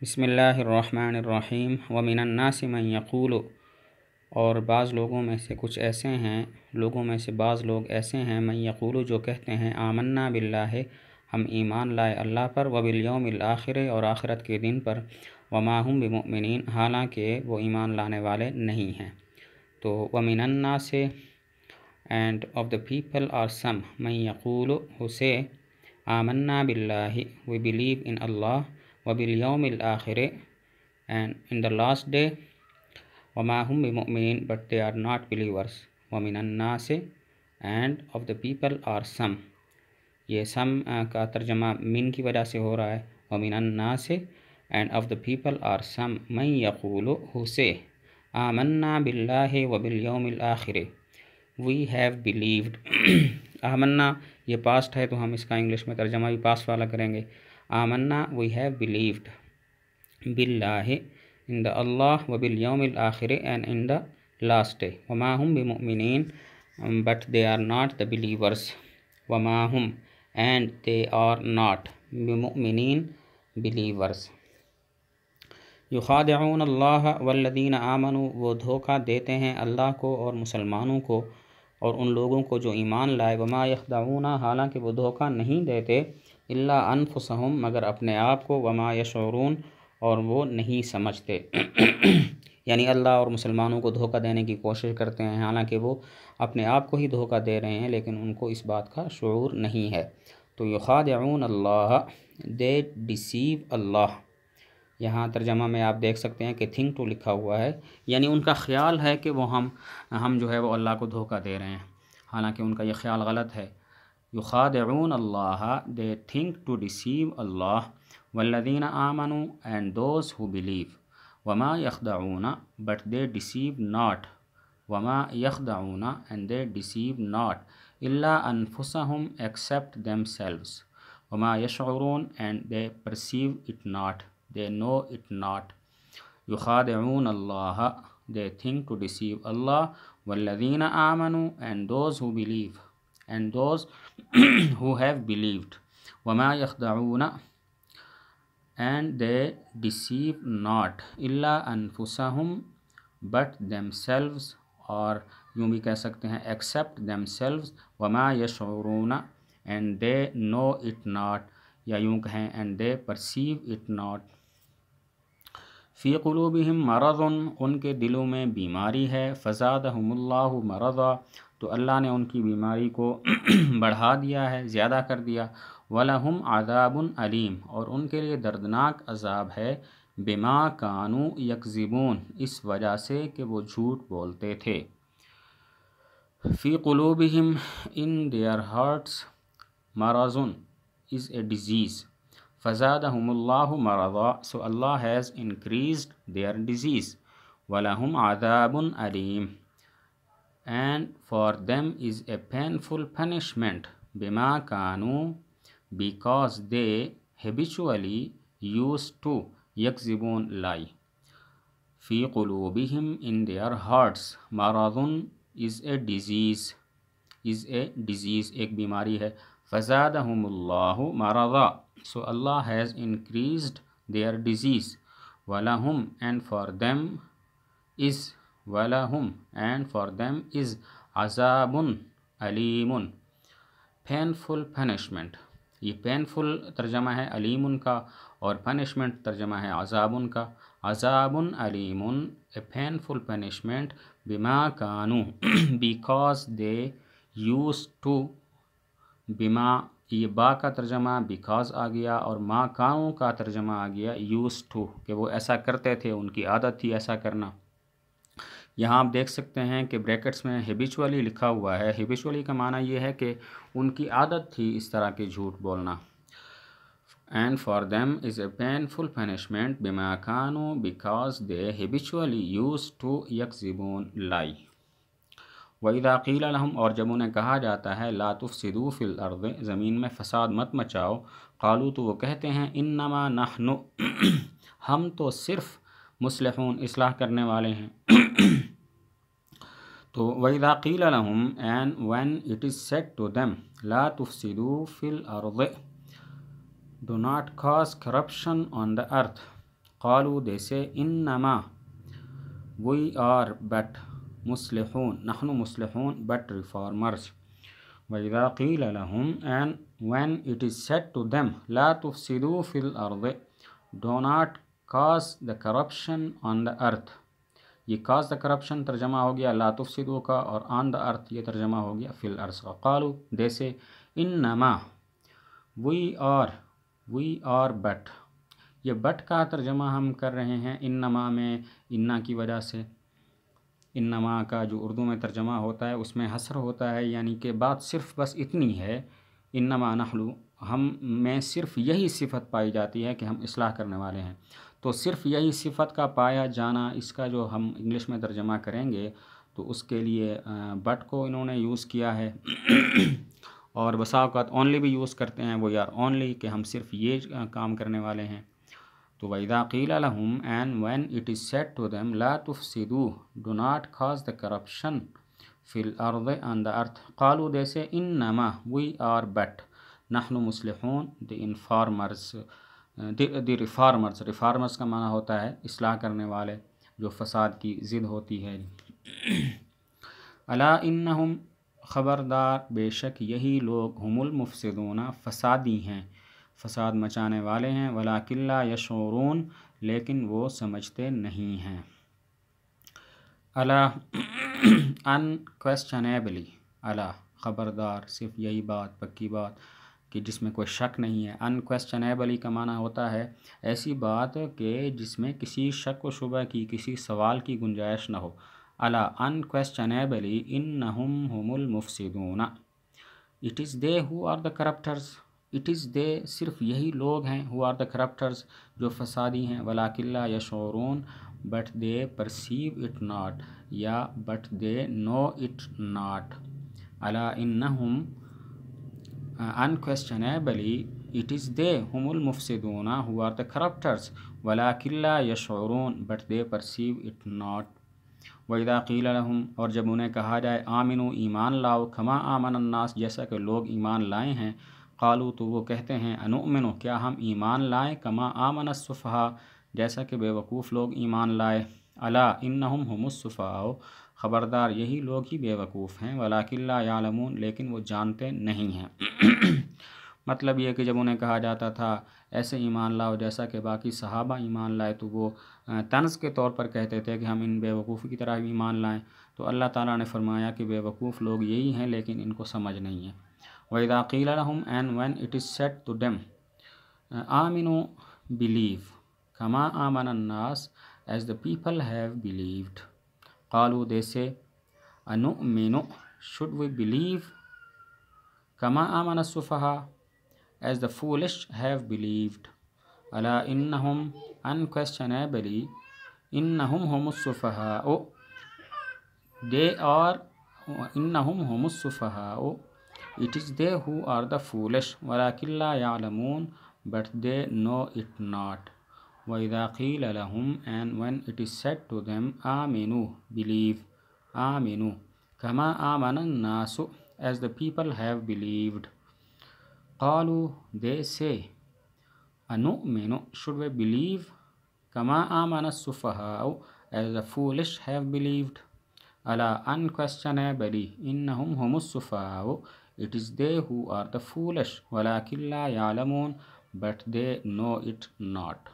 بسم اللہ الرحمن الرحیم ومن الناس من یقول، اور بعض لوگوں میں سے کچھ ایسے ہیں، لوگوں میں سے بعض لوگ ایسے ہیں من یقول جو کہتے ہیں آمنا باللہ، ہم ایمان لائے اللہ پر، وبالیوم الآخر اور آخرت کے دن پر، وما ہم بمؤمنین حالانکہ وہ ایمان لانے والے نہیں ہیں۔ تو ومن الناس and of the people are some من یقول who say آمنا باللہ we believe in Allah، وبالیوم الآخر and in the last day، وما ہم بمؤمنین but they are not believers۔ ومن الناس and of the people are some، یہ some کا ترجمہ من کی وجہ سے ہو رہا ہے۔ ومن الناس and of the people are some من یقول who say آمنا باللہ وبالیوم الآخر we have believed۔ آمنا یہ پاسٹ ہے تو ہم اس کا انگلش میں ترجمہ بھی پاسٹ والا کریں گے۔ آمنا we have believed باللہ in the اللہ، وبالیوم الآخر and in the last day، وما ہم بمؤمنین but they are not the believers، وما ہم and they are not بمؤمنین believers۔ یخادعون اللہ والذین آمنوا، وہ دھوکہ دیتے ہیں اللہ کو اور مسلمانوں کو اور ان لوگوں کو جو ایمان لائے۔ وما یخدعون، حالانکہ وہ دھوکہ نہیں دیتے، الا انفسہم، مگر اپنے آپ کو، وما یشعرون، اور وہ نہیں سمجھتے۔ یعنی اللہ اور مسلمانوں کو دھوکہ دینے کی کوشش کرتے ہیں، حالانکہ وہ اپنے آپ کو ہی دھوکہ دے رہے ہیں، لیکن ان کو اس بات کا شعور نہیں ہے۔ تو یخادعون اللہ، they deceive اللہ، یہاں ترجمہ میں آپ دیکھ سکتے ہیں کہ تھنک ٹو لکھا ہوا ہے، یعنی ان کا خیال ہے کہ وہ ہم جو ہے وہ اللہ کو دھوکہ دے رہے ہیں، حالانکہ ان کا یہ خیال غلط ہے۔ یخادعون اللہ، they think to deceive Allah، والذین آمنوا and those who believe، وما یخدعون but they deceive not، وما یخدعون and they deceive not، الا انفسہم except themselves، وما یشعرون and they perceive it not، they know it not۔ یخادعون Allah, they think to deceive Allah، والذین آمنوا and those who believe and those who have believed، وما یخدعون and they deceive not الا انفسہم but themselves، اور یوں بھی کہہ سکتے ہیں except themselves، وما یشعرون and they know it not، یا یوں کہیں and they perceive it not۔ فی قلوبہم مرض، ان کے دلوں میں بیماری ہے، فزادہم اللہ مرضا، تو اللہ نے ان کی بیماری کو بڑھا دیا ہے، زیادہ کر دیا۔ وَلَهُمْ عَذَابٌ علیم، اور ان کے لیے دردناک عذاب ہے، بما کانوا یکذبون، اس وجہ سے کہ وہ جھوٹ بولتے تھے۔ فی قلوبہم in their hearts، مرض is a disease، فزادہم Allah مرضا، so Allah has increased their disease۔ وَلَهُمْ عَذَابٌ Aleem, and for them is a painful punishment، بما کانوا، because they habitually used to، یکذبون lie۔ فی قلوبہم in their hearts، مرض is a disease، ایک بیماری ہے، فزادہم اللہ مرضا، so Allah has increased their disease۔ وَلَهُمْ and for them is، وَلَهُمْ and for them is عذاب علیم، painful punishment۔ یہ painful ترجمہ ہے علیم کا، اور punishment ترجمہ ہے عذاب کا۔ عذاب علیم، a painful punishment، بما کانوا because they used to، بما یہ با کا ترجمہ because آ گیا، اور ما کانوا کا ترجمہ آ گیا used to، کہ وہ ایسا کرتے تھے، ان کی عادت تھی ایسا کرنا۔ یہاں آپ دیکھ سکتے ہیں کہ بریکٹس میں ہیبیچولی لکھا ہوا ہے۔ ہیبیچولی کا معنی یہ ہے کہ ان کی عادت تھی اس طرح کے جھوٹ بولنا۔ And for them is a painful punishment، بما کانوا because they habitually used to یکذبون lie۔ وَإِذَا قِيلَ لَهُمْ، اور جب انہیں کہا جاتا ہے لا تفسدوا فی الارض، زمین میں فساد مت مچاؤ، قالوا، تو وہ کہتے ہیں انما نحن، ہم تو صرف مصلحون، اصلاح کرنے والے ہیں۔ تو وَإِذَا قِيلَ لَهُمْ and when it is said to them لا تفسدوا فی الارض، do not cause corruption on the earth، قالوا they say إنما we are but مصلحون نحن مصلحون but reformers. وإذا قيل لهم and when it is said to them لا تفسدوا في الأرض do not cause the corruption on the earth. یہ cause the corruption ترجمہ ہو گیا لا تفسدوا کا اور on the earth یہ ترجمہ ہو گیا فی الارض کا. قالوا they say انما we are but یہ but کا ترجمہ ہم کر رہے ہیں انما میں انا کی وجہ سے. انما کا جو اردو میں ترجمہ ہوتا ہے اس میں حصر ہوتا ہے یعنی کہ بات صرف بس اتنی ہے انما نحن ہم میں صرف یہی صفت پائی جاتی ہے کہ ہم اصلاح کرنے والے ہیں. تو صرف یہی صفت کا پایا جانا اس کا جو ہم انگلش میں ترجمہ کریں گے تو اس کے لیے بٹ کو انہوں نے یوز کیا ہے اور بسا اوقات اونلی بھی یوز کرتے ہیں وہ یار اونلی کہ ہم صرف یہ کام کرنے والے ہیں. تو وَإِذَا قِيلَ لَهُمْ and when it is said to them لَا تُفْسِدُوا do not cause the corruption فِي الْأَرْضِ on the earth. قالوا they say إِنَّمَا we are but نحن مصلحون the informers the reformers کا معنی ہوتا ہے اصلاح کرنے والے جو فساد کی ضد ہوتی ہے. الا انہم خبردار بے شک یہی لوگ ہم المفسدون فسادی ہیں فساد مچانے والے ہیں ولکن لا یشعرون لیکن وہ سمجھتے نہیں ہیں. الا unquestionably الا خبردار صرف یہی بات پکی بات کہ جس میں کوئی شک نہیں ہے. unquestionably کا معنی ہوتا ہے ایسی بات کہ جس میں کسی شک و شبہ کی کسی سوال کی گنجائش نہ ہو. الا unquestionably انہم ہم المفسدون it is they who are the corruptors it is they صرف یہی لوگ ہیں who are the corruptors جو فسادی ہیں ولکن لا یشعرون but they perceive it not یا but they know it not. الا انہم unquestionably it is they ہم المفسدون who are the corruptors ولکن law یشعرون but they perceive it not. وَإِذَا قِيلَ لَهُمْ اور جب انہیں کہا جائے آمنوا ایمان لاؤ کما آمن الناس جیسا کہ لوگ ایمان لائے ہیں قالوا تو وہ کہتے ہیں انؤمن کیا ہم ایمان لائیں کما آمن السفہاء جیسا کہ بے وقوف لوگ ایمان لائے. الا انہم هم السفہاء خبردار یہی لوگ ہی بے وقوف ہیں ولکن لا یعلمون لیکن وہ جانتے نہیں ہیں. مطلب یہ کہ جب انہیں کہا جاتا تھا ایسے ایمان لاؤ جیسا کہ باقی صحابہ ایمان لائے تو وہ طنز کے طور پر کہتے تھے کہ ہم ان بے وقوفی کی طرح ایمان لائیں. تو اللہ تعالیٰ نے فرمایا کہ بے وقوف لوگ یہی ہیں لیکن ان کو سمجھ نہیں ہے. وَإِذَا قِيلَ لَهُمْ and when it is said to them آمنوا believe كما آمن الناس as the people have believed. قالوا they say أنؤمن should we believe كما آمن السفهاء as the foolish have believed. الا انہم unquestionably انہم هم السفہاء they are انہم هم السفہاء it is they who are the foolish ولکن لا يعلمون but they know it not. وَإِذَا قِيلَ لَهُمْ and when it is said to them آمنوا believe آمنوا كما آمن الناس as the people have believed. قالوا they say أنؤمن should we believe كما آمن السفهاء as the foolish have believed. ألا unquestionably إنهم هم السفهاء it is they who are the foolish ولكن لا يعلمون but they know it not.